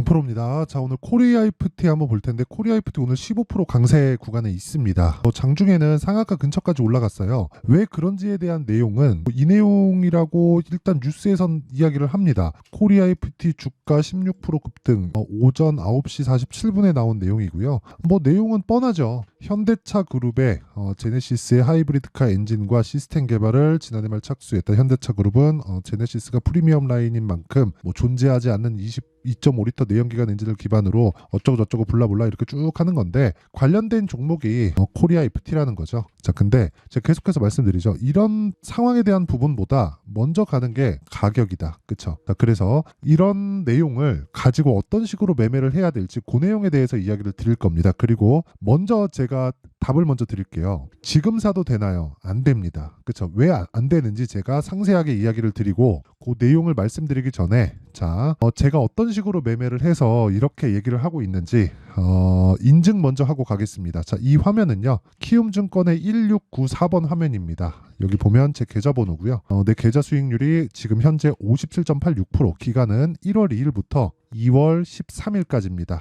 강프로입니다. 자, 오늘 코리아이프티 한번 볼 텐데 코리아이프티 오늘 15% 강세 구간에 있습니다. 장중에는 상한가 근처까지 올라갔어요. 왜 그런지에 대한 내용은 이 내용이라고 일단 뉴스에선 이야기를 합니다. 코리아이프티 주가 16% 급등, 오전 9시 47분에 나온 내용이고요. 내용은 뻔하죠. 현대차 그룹의 제네시스의 하이브리드카 엔진과 시스템 개발을 지난해 말 착수했다. 현대차 그룹은 제네시스가 프리미엄 라인인 만큼 존재하지 않는 2.5리터 내연기관 엔진을 기반으로 어쩌고저쩌고 블라블라 이렇게 쭉 하는 건데 관련된 종목이 코리아이프티라는 거죠. 자, 근데 제가 계속해서 말씀드리죠. 이런 상황에 대한 부분보다 먼저 가는 게 가격이다. 그쵸? 자, 그래서 이런 내용을 가지고 어떤 식으로 매매를 해야 될지 그 내용에 대해서 이야기를 드릴 겁니다. 그리고 먼저 제가 답을 먼저 드릴게요. 지금 사도 되나요? 안 됩니다. 그쵸? 왜 안 되는지 제가 상세하게 이야기를 드리고 그 내용을 말씀드리기 전에 자, 제가 어떤 식으로 매매를 해서 이렇게 얘기를 하고 있는지 인증 먼저 하고 가겠습니다. 자, 이 화면은요. 키움증권의 1694번 화면입니다. 여기 보면 제 계좌번호고요. 내 계좌 수익률이 지금 현재 57.86%, 기간은 1월 2일부터 2월 13일까지입니다.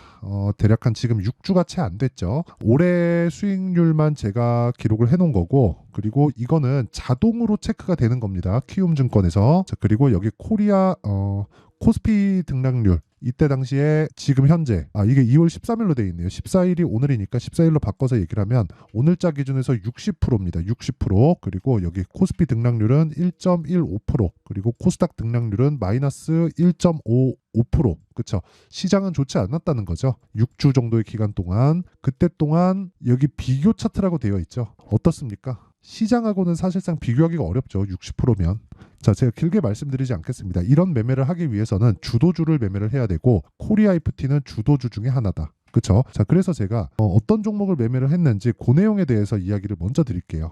대략 한 지금 6주가 채 안 됐죠. 올해 수익률만 제가 기록을 해놓은 거고, 그리고 이거는 자동으로 체크가 되는 겁니다. 키움증권에서. 자, 그리고 여기 코리아 코스피 등락률, 이때 당시에 지금 현재 이게 2월 13일로 돼 있네요. 14일이 오늘이니까 14일로 바꿔서 얘기를 하면 오늘자 기준에서 60%입니다. 60%. 그리고 여기 코스피 등락률은 1.15%, 그리고 코스닥 등락률은 마이너스 1.55%. 그쵸? 시장은 좋지 않았다는 거죠. 6주 정도의 기간 동안. 그때 동안 여기 비교 차트라고 되어 있죠. 어떻습니까? 시장하고는 사실상 비교하기가 어렵죠. 60%면. 자, 제가 길게 말씀드리지 않겠습니다. 이런 매매를 하기 위해서는 주도주를 매매를 해야 되고 코리아이프티는 주도주 중에 하나다. 그렇죠? 자, 그래서 제가 어떤 종목을 매매를 했는지 그 내용에 대해서 이야기를 먼저 드릴게요.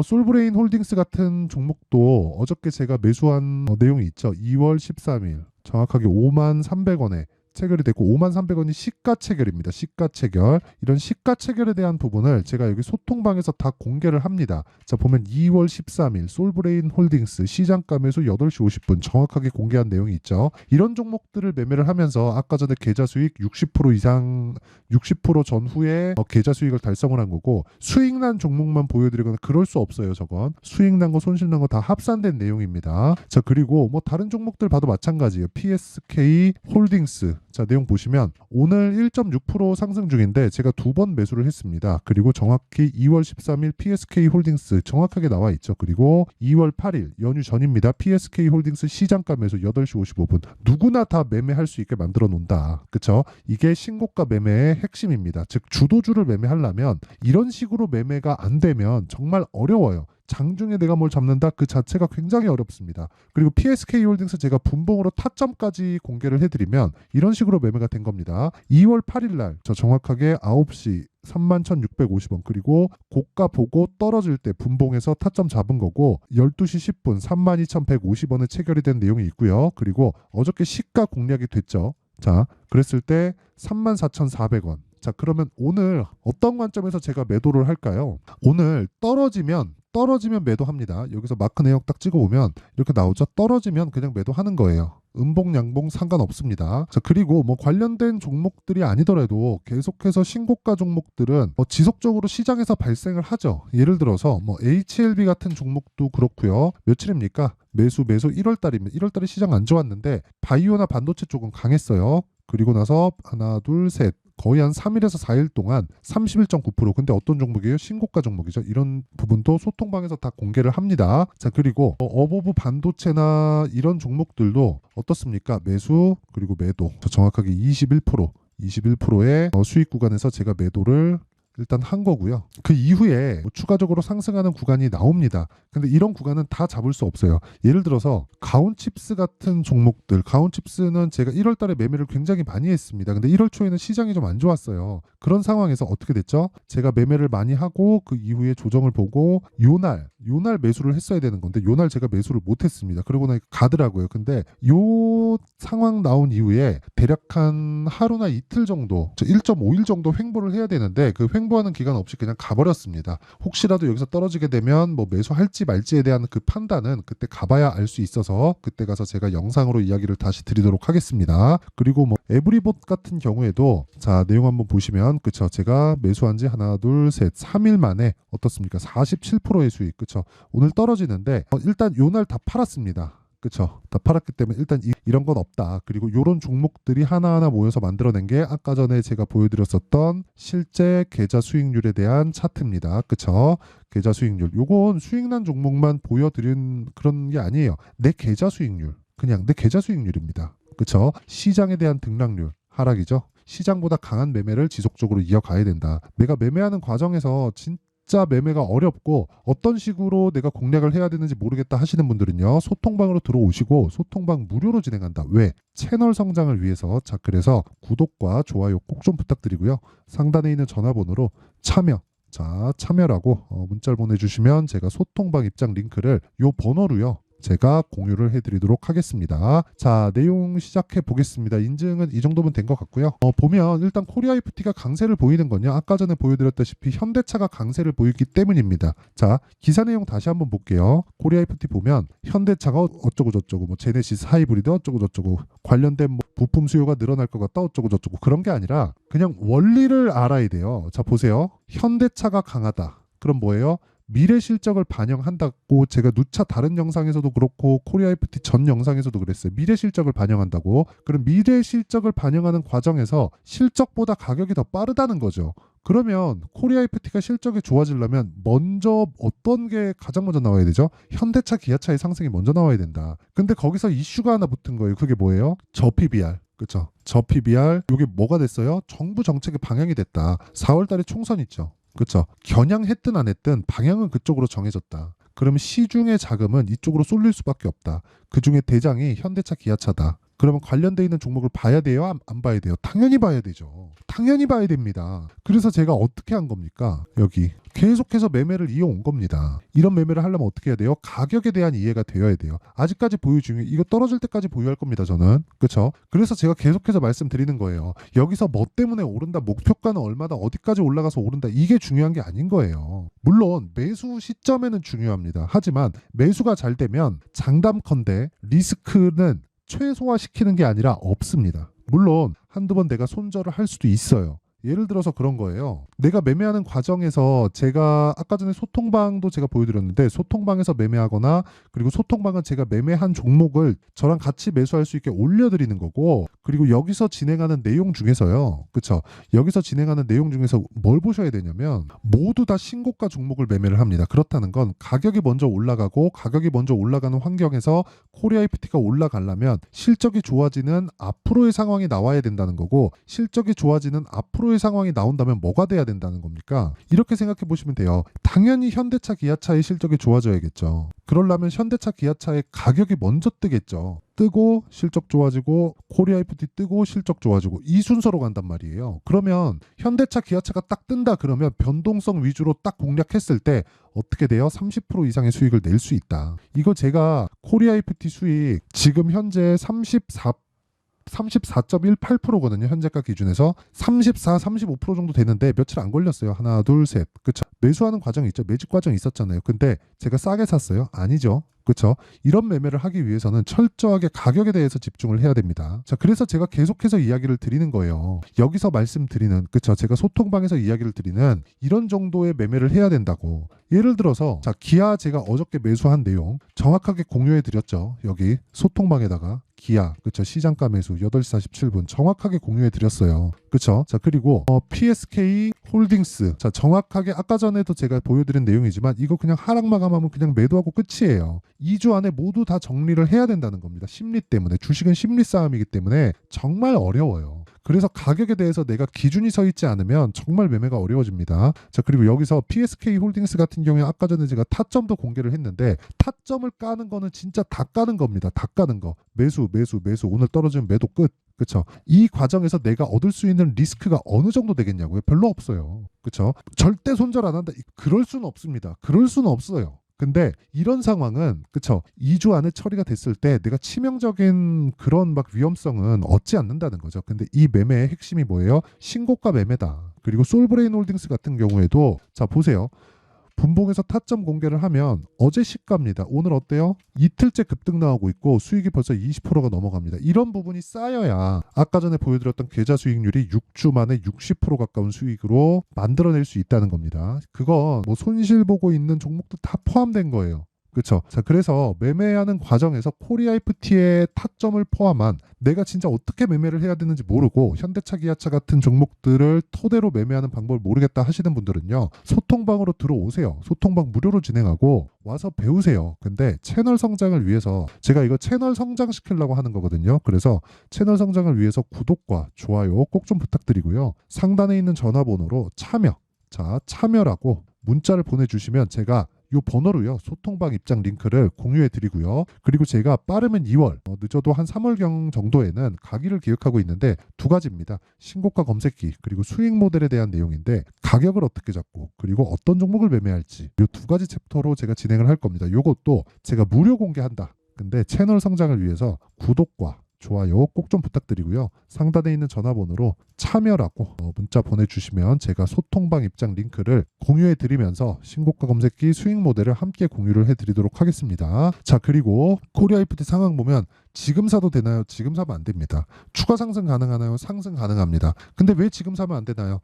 솔브레인 홀딩스 같은 종목도 어저께 제가 매수한 내용이 있죠. 2월 13일 정확하게 53,300원에 체결이 됐고 53,300원이 시가 체결입니다. 시가 체결. 이런 시가 체결에 대한 부분을 제가 여기 소통방에서 다 공개를 합니다. 자, 보면 2월 13일 솔브레인 홀딩스 시장가 매수 8시 50분 정확하게 공개한 내용이 있죠. 이런 종목들을 매매를 하면서 아까 전에 계좌 수익 60% 이상 60% 전후에 계좌 수익을 달성을 한 거고, 수익 난 종목만 보여드리거나 그럴 수 없어요. 저건 수익 난 거 손실 난 거 다 합산된 내용입니다. 자, 그리고 다른 종목들 봐도 마찬가지예요. PSK 홀딩스. 자, 내용 보시면 오늘 1.6% 상승 중인데 제가 2번 매수를 했습니다. 그리고 정확히 2월 13일 PSK 홀딩스 정확하게 나와 있죠. 그리고 2월 8일 연휴 전입니다. PSK 홀딩스 시장가 매수 8시 55분. 누구나 다 매매할 수 있게 만들어 놓는다. 그쵸? 이게 신고가 매매의 핵심입니다. 즉 주도주를 매매하려면 이런 식으로 매매가 안 되면 정말 어려워요. 장중에 내가 뭘 잡는다 그 자체가 굉장히 어렵습니다. 그리고 PSK 홀딩스 제가 분봉으로 타점까지 공개를 해드리면 이런 식으로 매매가 된 겁니다. 2월 8일 날 저 정확하게 9시 31,650원, 그리고 고가 보고 떨어질 때 분봉에서 타점 잡은 거고 12시 10분 32,150원에 체결이 된 내용이 있고요. 그리고 어저께 시가 공략이 됐죠. 자, 그랬을 때 34,400원. 자, 그러면 오늘 어떤 관점에서 제가 매도를 할까요? 오늘 떨어지면 매도합니다. 여기서 마크 내역 딱 찍어보면 이렇게 나오죠. 떨어지면 그냥 매도하는 거예요. 음봉 양봉 상관없습니다. 자, 그리고 관련된 종목들이 아니더라도 계속해서 신고가 종목들은 지속적으로 시장에서 발생을 하죠. 예를 들어서 HLB 같은 종목도 그렇고요. 며칠입니까? 매수 1월달입니다. 1월달에 시장 안 좋았는데 바이오나 반도체 쪽은 강했어요. 그리고 나서 하나 둘 셋 거의 한 3일에서 4일 동안 31.9%. 근데 어떤 종목이에요? 신고가 종목이죠. 이런 부분도 소통방에서 다 공개를 합니다. 자, 그리고 어보브 반도체나 이런 종목들도 어떻습니까? 매수 그리고 매도. 정확하게 21%의 수익 구간에서 제가 매도를 일단 한 거고요. 그 이후에 추가적으로 상승하는 구간이 나옵니다. 근데 이런 구간은 다 잡을 수 없어요. 예를 들어서 가온칩스 같은 종목들, 가온칩스는 제가 1월 달에 매매를 굉장히 많이 했습니다. 근데 1월 초에는 시장이 좀 안 좋았어요. 그런 상황에서 어떻게 됐죠? 제가 매매를 많이 하고 그 이후에 조정을 보고 요날 매수를 했어야 되는 건데 요날 제가 매수를 못 했습니다. 그러고 나니까 가더라고요. 근데 요 상황 나온 이후에 대략 한 하루나 이틀 정도, 1.5일 정도 횡보를 해야 되는데 그 횡보 횡보하는 기간 없이 그냥 가버렸습니다. 혹시라도 여기서 떨어지게 되면 뭐 매수할지 말지에 대한 그 판단은 그때 가봐야 알 수 있어서 그때 가서 제가 영상으로 이야기를 다시 드리도록 하겠습니다. 그리고 뭐 에브리봇 같은 경우에도 자 내용 한번 보시면 그쵸, 제가 매수한 지 하나 둘 셋 3일 만에 어떻습니까? 47%의 수익. 그쵸, 오늘 떨어지는데 일단 요날 다 팔았습니다. 그쵸, 다 팔았기 때문에 일단 이런 건 없다. 그리고 요런 종목들이 하나하나 모여서 만들어낸 게 아까 전에 제가 보여드렸었던 실제 계좌 수익률에 대한 차트입니다. 그쵸, 계좌 수익률, 요건 수익난 종목만 보여드린 그런 게 아니에요. 내 계좌 수익률, 그냥 내 계좌 수익률입니다. 그쵸, 시장에 대한 등락률 하락이죠. 시장보다 강한 매매를 지속적으로 이어가야 된다. 내가 매매하는 과정에서 진짜 매매가 어렵고 어떤 식으로 내가 공략을 해야 되는지 모르겠다 하시는 분들은요, 소통방으로 들어오시고 소통방 무료로 진행한다. 왜? 채널 성장을 위해서. 자, 그래서 구독과 좋아요 꼭 좀 부탁드리고요. 상단에 있는 전화번호로 참여라고 문자를 보내주시면 제가 소통방 입장 링크를 요 번호로요 제가 공유를 해드리도록 하겠습니다. 자, 내용 시작해 보겠습니다. 인증은 이 정도면 된 것 같고요. 보면 일단 코리아이프티가 강세를 보이는 건요, 아까 전에 보여드렸다시피 현대차가 강세를 보이기 때문입니다. 자, 기사 내용 다시 한번 볼게요. 코리아이프티 보면 현대차가 어쩌고 저쩌고, 뭐 제네시스 하이브리드 어쩌고 저쩌고, 관련된 뭐 부품 수요가 늘어날 것 같다 어쩌고 저쩌고, 그런 게 아니라 그냥 원리를 알아야 돼요. 자, 보세요. 현대차가 강하다. 그럼 뭐예요? 미래 실적을 반영한다고 제가 누차 다른 영상에서도 그렇고 코리아이프티 전 영상에서도 그랬어요. 미래 실적을 반영한다고. 그럼 미래 실적을 반영하는 과정에서 실적보다 가격이 더 빠르다는 거죠. 그러면 코리아이프티가 실적이 좋아지려면 먼저 어떤 게 가장 먼저 나와야 되죠? 현대차, 기아차의 상승이 먼저 나와야 된다. 근데 거기서 이슈가 하나 붙은 거예요. 그게 뭐예요? 저 PBR. 그렇죠. 저 PBR. 이게 뭐가 됐어요? 정부 정책의 방향이 됐다. 4월 달에 총선 있죠. 그렇죠. 겨냥했든 안 했든 방향은 그쪽으로 정해졌다. 그러면 시중의 자금은 이쪽으로 쏠릴 수밖에 없다. 그중에 대장이 현대차, 기아차다. 그러면 관련돼 있는 종목을 봐야 돼요? 안 봐야 돼요? 당연히 봐야 되죠. 당연히 봐야 됩니다. 그래서 제가 어떻게 한 겁니까? 여기 계속해서 매매를 이어온 겁니다. 이런 매매를 하려면 어떻게 해야 돼요? 가격에 대한 이해가 되어야 돼요. 아직까지 보유 중에 이거 떨어질 때까지 보유할 겁니다. 저는. 그렇죠? 그래서 제가 계속해서 말씀드리는 거예요. 여기서 뭐 때문에 오른다, 목표가는 얼마다, 어디까지 올라가서 오른다, 이게 중요한 게 아닌 거예요. 물론 매수 시점에는 중요합니다. 하지만 매수가 잘 되면 장담컨대 리스크는 최소화시키는 게 아니라 없습니다. 물론 한두 번 내가 손절을 할 수도 있어요. 예를 들어서 그런 거예요. 내가 매매하는 과정에서 제가 아까 전에 소통방도 제가 보여드렸는데, 소통방에서 매매하거나, 그리고 소통방은 제가 매매한 종목을 저랑 같이 매수할 수 있게 올려드리는 거고, 그리고 여기서 진행하는 내용 중에서요, 그쵸, 여기서 진행하는 내용 중에서 뭘 보셔야 되냐면 모두 다 신고가 종목을 매매를 합니다. 그렇다는 건 가격이 먼저 올라가고, 가격이 먼저 올라가는 환경에서 코리아이프티가 올라가려면 실적이 좋아지는 앞으로의 상황이 나와야 된다는 거고, 실적이 좋아지는 앞으로의 상황이 나온다면 뭐가 돼야 된다는 겁니까? 이렇게 생각해 보시면 돼요. 당연히 현대차, 기아차의 실적이 좋아져야겠죠. 그러려면 현대차, 기아차의 가격이 먼저 뜨겠죠. 뜨고 실적 좋아지고, 코리아이프티 뜨고 실적 좋아지고, 이 순서로 간단 말이에요. 그러면 현대차, 기아차가 딱 뜬다 그러면 변동성 위주로 딱 공략했을 때 어떻게 돼요? 30% 이상의 수익을 낼 수 있다. 이거 제가 코리아이프티 수익 지금 현재 34.18%거든요. 현재가 기준에서 35% 정도 되는데 며칠 안 걸렸어요. 하나, 둘, 셋. 그쵸? 매수하는 과정이 있죠. 매집 과정이 있었잖아요. 근데 제가 싸게 샀어요? 아니죠. 그렇죠? 이런 매매를 하기 위해서는 철저하게 가격에 대해서 집중을 해야 됩니다. 자, 그래서 제가 계속해서 이야기를 드리는 거예요. 여기서 말씀드리는, 그렇죠? 제가 소통방에서 이야기를 드리는 이런 정도의 매매를 해야 된다고. 예를 들어서 자, 기아 제가 어저께 매수한 내용 정확하게 공유해 드렸죠. 여기 소통방에다가 기아, 그쵸, 시장가 매수 8시 47분 정확하게 공유해 드렸어요. 그쵸? 자, 그리고 PSK 홀딩스, 자, 정확하게 아까 전에도 제가 보여드린 내용이지만 이거 그냥 하락 마감하면 그냥 매도하고 끝이에요. 2주 안에 모두 다 정리를 해야 된다는 겁니다. 심리 때문에. 주식은 심리 싸움이기 때문에 정말 어려워요. 그래서 가격에 대해서 내가 기준이 서 있지 않으면 정말 매매가 어려워집니다. 자, 그리고 여기서 PSK 홀딩스 같은 경우에 아까 전에 제가 타점도 공개를 했는데, 타점을 까는 거는 진짜 다 까는 겁니다. 다 까는 거. 매수, 매수, 매수. 오늘 떨어지면 매도 끝. 그쵸? 이 과정에서 내가 얻을 수 있는 리스크가 어느 정도 되겠냐고요? 별로 없어요. 그쵸? 절대 손절 안 한다. 그럴 수는 없습니다. 그럴 수는 없어요. 근데 이런 상황은, 그쵸, 2주 안에 처리가 됐을 때 내가 치명적인 그런 막 위험성은 얻지 않는다는 거죠. 근데 이 매매의 핵심이 뭐예요? 신고가 매매다. 그리고 솔브레인 홀딩스 같은 경우에도 자 보세요. 분봉에서 타점 공개를 하면 어제 시가입니다. 오늘 어때요? 이틀째 급등 나오고 있고 수익이 벌써 20%가 넘어갑니다. 이런 부분이 쌓여야 아까 전에 보여드렸던 계좌 수익률이 6주 만에 60% 가까운 수익으로 만들어낼 수 있다는 겁니다. 그건 뭐 손실 보고 있는 종목도 다 포함된 거예요. 그렇죠. 자, 그래서 매매하는 과정에서 코리아이프티의 타점을 포함한 내가 진짜 어떻게 매매를 해야 되는지 모르고 현대차, 기아차 같은 종목들을 토대로 매매하는 방법을 모르겠다 하시는 분들은요. 소통방으로 들어오세요. 소통방 무료로 진행하고 와서 배우세요. 근데 채널 성장을 위해서 제가 이거 채널 성장시키려고 하는 거거든요. 그래서 채널 성장을 위해서 구독과 좋아요 꼭 좀 부탁드리고요. 상단에 있는 전화번호로 참여라고 문자를 보내주시면 제가 이 번호로요 소통방 입장 링크를 공유해 드리고요. 그리고 제가 빠르면 2월 늦어도 한 3월경 정도에는 강의를 기획하고 있는데 두 가지입니다. 신고가 검색기 그리고 수익 모델에 대한 내용인데 가격을 어떻게 잡고 그리고 어떤 종목을 매매할지 이 두 가지 챕터로 제가 진행을 할 겁니다. 이것도 제가 무료 공개한다. 근데 채널 성장을 위해서 구독과 좋아요 꼭 좀 부탁드리고요. 상단에 있는 전화번호로 참여라고 문자 보내주시면 제가 소통방 입장 링크를 공유해 드리면서 신고가 검색기 수익 모델을 함께 공유를 해드리도록 하겠습니다. 자, 그리고 코리아이프티 상황 보면 지금 사도 되나요? 지금 사면 안 됩니다. 추가 상승 가능하나요? 상승 가능합니다. 근데 왜 지금 사면 안 되나요?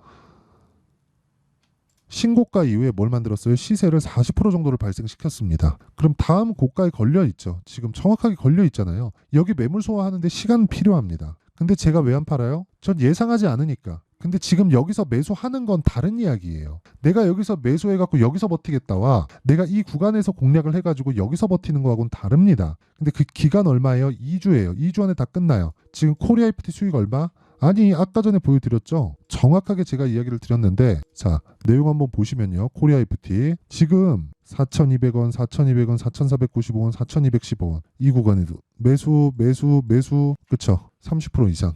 신고가 이후에 뭘 만들었어요? 시세를 40% 정도를 발생시켰습니다. 그럼 다음 고가에 걸려 있죠. 지금 정확하게 걸려 있잖아요. 여기 매물 소화하는데 시간 필요합니다. 근데 제가 왜 안 팔아요? 전 예상하지 않으니까. 근데 지금 여기서 매수하는 건 다른 이야기예요. 내가 여기서 매수해갖고 여기서 버티겠다와 내가 이 구간에서 공략을 해가지고 여기서 버티는 거하고는 다릅니다. 근데 그 기간 얼마예요? 2주예요. 2주 안에 다 끝나요. 지금 코리아이프티 수익 얼마? 아니 아까 전에 보여드렸죠. 정확하게 제가 이야기를 드렸는데 자 내용 한번 보시면요. 코리아이프티 지금 4,200원, 4,200원, 4,495원, 4,215원 이 구간에도 매수 그쵸 30% 이상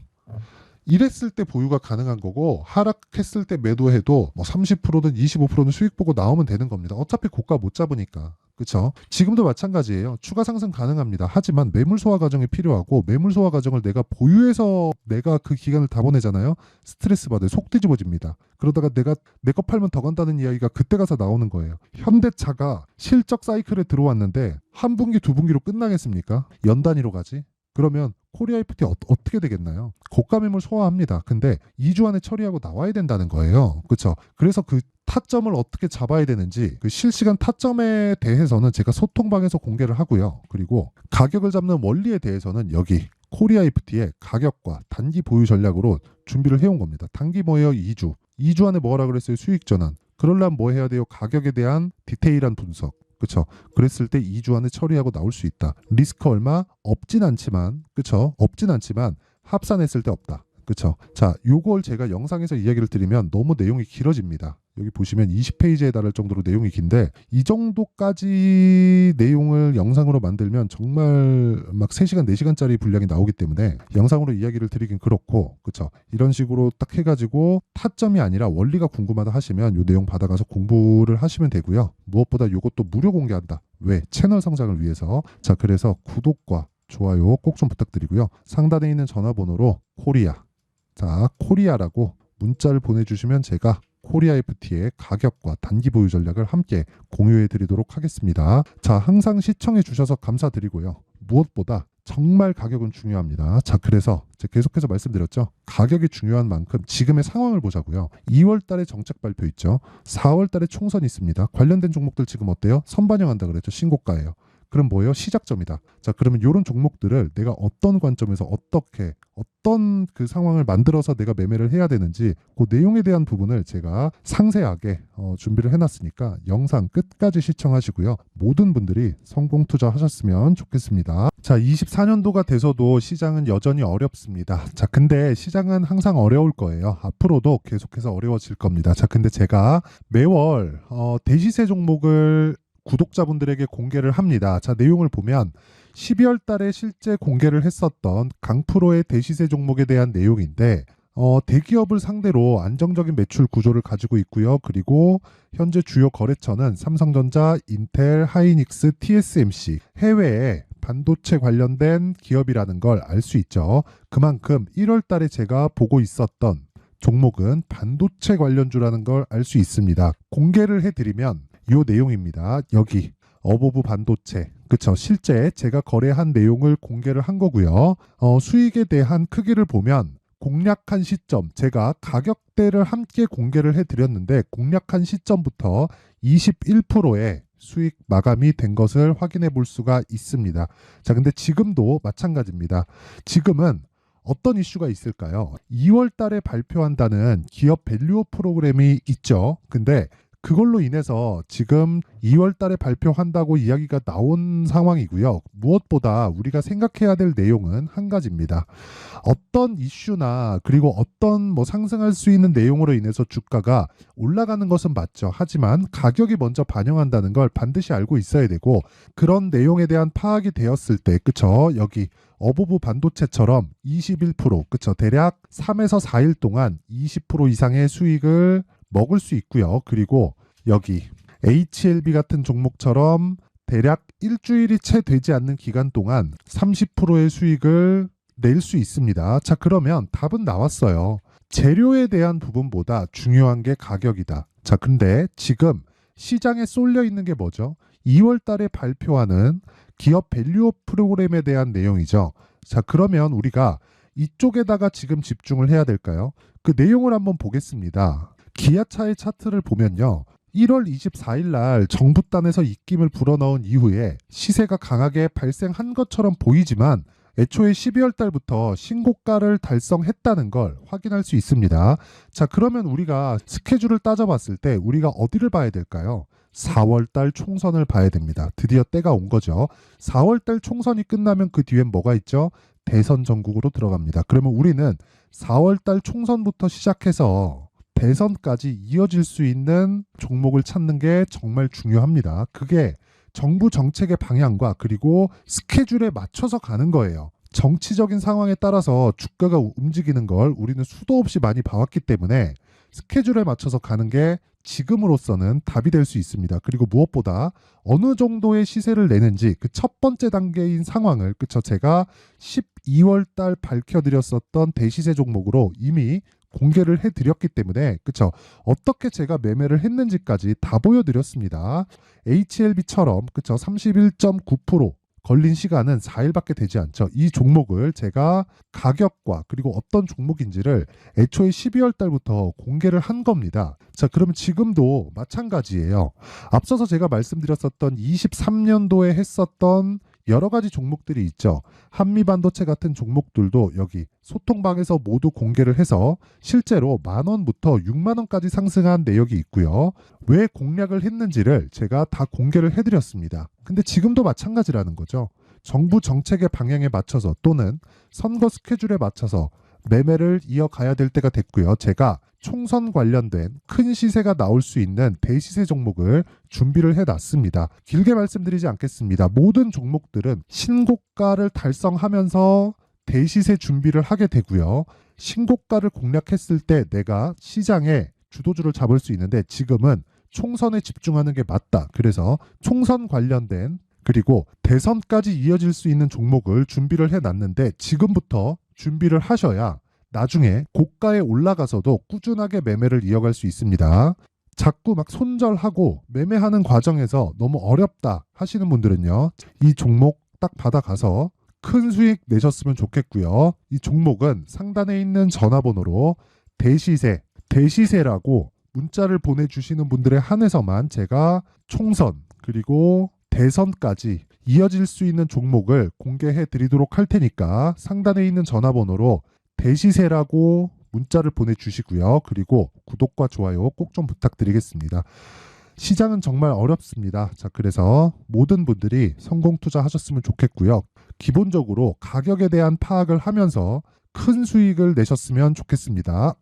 이랬을 때 보유가 가능한 거고 하락했을 때 매도해도 뭐 30%든 25%는 수익 보고 나오면 되는 겁니다. 어차피 고가 못 잡으니까. 그렇죠? 지금도 마찬가지예요. 추가 상승 가능합니다. 하지만 매물 소화 과정이 필요하고 매물 소화 과정을 내가 보유해서 내가 그 기간을 다 보내잖아요. 스트레스 받아요. 속 뒤집어집니다. 그러다가 내가 내 거 팔면 더 간다는 이야기가 그때 가서 나오는 거예요. 현대차가 실적 사이클에 들어왔는데 한 분기 두 분기로 끝나겠습니까? 연 단위로 가지? 그러면 코리아이프티 어떻게 되겠나요? 고가 매물 소화합니다. 근데 2주 안에 처리하고 나와야 된다는 거예요. 그렇죠? 그래서 그 타점을 어떻게 잡아야 되는지 그 실시간 타점에 대해서는 제가 소통방에서 공개를 하고요. 그리고 가격을 잡는 원리에 대해서는 여기 코리아이프티의 가격과 단기 보유 전략으로 준비를 해온 겁니다. 단기 뭐예요? 2주. 2주 안에 뭐라 그랬어요? 수익 전환. 그러려면 뭐 해야 돼요? 가격에 대한 디테일한 분석. 그쵸? 그랬을 때 2주 안에 처리하고 나올 수 있다. 리스크 얼마? 없진 않지만, 그쵸? 없진 않지만 합산했을 때 없다. 그쵸? 자, 요걸 제가 영상에서 이야기를 드리면 너무 내용이 길어집니다. 여기 보시면 20페이지에 달할 정도로 내용이 긴데 이 정도까지 내용을 영상으로 만들면 정말 막 3시간, 4시간짜리 분량이 나오기 때문에 영상으로 이야기를 드리긴 그렇고 그쵸? 이런 식으로 딱 해가지고 타점이 아니라 원리가 궁금하다 하시면 요 내용 받아가서 공부를 하시면 되고요. 무엇보다 요것도 무료 공개한다. 왜? 채널 성장을 위해서. 자, 그래서 구독과 좋아요 꼭 좀 부탁드리고요. 상단에 있는 전화번호로 코리아라고 문자를 보내주시면 제가 코리아이프티의 가격과 단기 보유 전략을 함께 공유해 드리도록 하겠습니다. 자, 항상 시청해 주셔서 감사드리고요. 무엇보다 정말 가격은 중요합니다. 자, 그래서 제가 계속해서 말씀드렸죠. 가격이 중요한 만큼 지금의 상황을 보자고요. 2월 달에 정책 발표 있죠. 4월 달에 총선 있습니다. 관련된 종목들 지금 어때요? 선반영한다 그랬죠. 신고가예요. 그럼 뭐예요? 시작점이다. 자, 그러면 이런 종목들을 내가 어떤 관점에서 어떤 그 상황을 만들어서 내가 매매를 해야 되는지 그 내용에 대한 부분을 제가 상세하게 준비를 해놨으니까 영상 끝까지 시청하시고요. 모든 분들이 성공 투자하셨으면 좋겠습니다. 자, 24년도가 돼서도 시장은 여전히 어렵습니다. 자, 근데 시장은 항상 어려울 거예요. 앞으로도 계속해서 어려워질 겁니다. 자, 근데 제가 매월 대시세 종목을 구독자분들에게 공개를 합니다. 자, 내용을 보면 12월 달에 실제 공개를 했었던 강프로의 대시세 종목에 대한 내용인데 대기업을 상대로 안정적인 매출 구조를 가지고 있고요. 그리고 현재 주요 거래처는 삼성전자, 인텔, 하이닉스, TSMC 해외에 반도체 관련된 기업이라는 걸 알 수 있죠. 그만큼 1월 달에 제가 보고 있었던 종목은 반도체 관련주라는 걸 알 수 있습니다. 공개를 해드리면 이 내용입니다. 여기 어보브 반도체, 그쵸? 실제 제가 거래한 내용을 공개를 한 거고요. 수익에 대한 크기를 보면 공략한 시점, 제가 가격대를 함께 공개를 해드렸는데 공략한 시점부터 21%의 수익 마감이 된 것을 확인해 볼 수가 있습니다. 자, 근데 지금도 마찬가지입니다. 지금은 어떤 이슈가 있을까요? 2월 달에 발표한다는 기업 밸류업 프로그램이 있죠. 근데 그걸로 인해서 지금 2월 달에 발표한다고 이야기가 나온 상황이고요. 무엇보다 우리가 생각해야 될 내용은 한 가지입니다. 어떤 이슈나 그리고 어떤 상승할 수 있는 내용으로 인해서 주가가 올라가는 것은 맞죠. 하지만 가격이 먼저 반영한다는 걸 반드시 알고 있어야 되고, 그런 내용에 대한 파악이 되었을 때, 그쵸? 여기 어보브 반도체처럼 21%, 그쵸? 대략 3에서 4일 동안 20% 이상의 수익을 먹을 수 있고요. 그리고 여기 HLB 같은 종목처럼 대략 일주일이 채 되지 않는 기간 동안 30%의 수익을 낼 수 있습니다. 자, 그러면 답은 나왔어요. 재료에 대한 부분보다 중요한 게 가격이다. 자, 근데 지금 시장에 쏠려 있는 게 뭐죠? 2월 달에 발표하는 기업 밸류업 프로그램에 대한 내용이죠. 자, 그러면 우리가 이쪽에다가 지금 집중을 해야 될까요? 그 내용을 한번 보겠습니다. 기아차의 차트를 보면요. 1월 24일 날 정부단에서 입김을 불어넣은 이후에 시세가 강하게 발생한 것처럼 보이지만 애초에 12월 달부터 신고가를 달성했다는 걸 확인할 수 있습니다. 자, 그러면 우리가 스케줄을 따져봤을 때 우리가 어디를 봐야 될까요? 4월 달 총선을 봐야 됩니다. 드디어 때가 온 거죠. 4월 달 총선이 끝나면 그 뒤엔 뭐가 있죠? 대선 전국으로 들어갑니다. 그러면 우리는 4월 달 총선부터 시작해서 대선까지 이어질 수 있는 종목을 찾는 게 정말 중요합니다. 그게 정부 정책의 방향과 그리고 스케줄에 맞춰서 가는 거예요. 정치적인 상황에 따라서 주가가 움직이는 걸 우리는 수도 없이 많이 봐왔기 때문에 스케줄에 맞춰서 가는 게 지금으로서는 답이 될 수 있습니다. 그리고 무엇보다 어느 정도의 시세를 내는지 그 첫 번째 단계인 상황을, 그쵸? 제가 12월 달 밝혀드렸었던 대시세 종목으로 이미 공개를 해드렸기 때문에, 그쵸? 어떻게 제가 매매를 했는지까지 다 보여드렸습니다. HLB처럼, 그쵸? 31.9% 걸린 시간은 4일밖에 되지 않죠. 이 종목을 제가 가격과 그리고 어떤 종목인지를 애초에 12월 달부터 공개를 한 겁니다. 자, 그러면 지금도 마찬가지예요. 앞서서 제가 말씀드렸었던 23년도에 했었던 여러 가지 종목들이 있죠. 한미반도체 같은 종목들도 여기 소통방에서 모두 공개를 해서 실제로 10,000원부터 60,000원까지 상승한 내역이 있고요. 왜 공략을 했는지를 제가 다 공개를 해드렸습니다. 근데 지금도 마찬가지라는 거죠. 정부 정책의 방향에 맞춰서 또는 선거 스케줄에 맞춰서 매매를 이어가야 될 때가 됐고요. 제가 총선 관련된 큰 시세가 나올 수 있는 대시세 종목을 준비를 해놨습니다. 길게 말씀드리지 않겠습니다. 모든 종목들은 신고가를 달성하면서 대시세 준비를 하게 되고요. 신고가를 공략했을 때 내가 시장에 주도주를 잡을 수 있는데 지금은 총선에 집중하는 게 맞다. 그래서 총선 관련된 그리고 대선까지 이어질 수 있는 종목을 준비를 해놨는데 지금부터 준비를 하셔야 나중에 고가에 올라가서도 꾸준하게 매매를 이어갈 수 있습니다. 자꾸 막 손절하고 매매하는 과정에서 너무 어렵다 하시는 분들은요. 이 종목 딱 받아가서 큰 수익 내셨으면 좋겠고요. 이 종목은 상단에 있는 전화번호로 대시세라고 문자를 보내주시는 분들에 한해서만 제가 총선 그리고 대선까지 이어질 수 있는 종목을 공개해 드리도록 할 테니까 상단에 있는 전화번호로 대시세라고 문자를 보내주시고요. 그리고 구독과 좋아요 꼭 좀 부탁드리겠습니다. 시장은 정말 어렵습니다. 자, 그래서 모든 분들이 성공 투자하셨으면 좋겠고요. 기본적으로 가격에 대한 파악을 하면서 큰 수익을 내셨으면 좋겠습니다.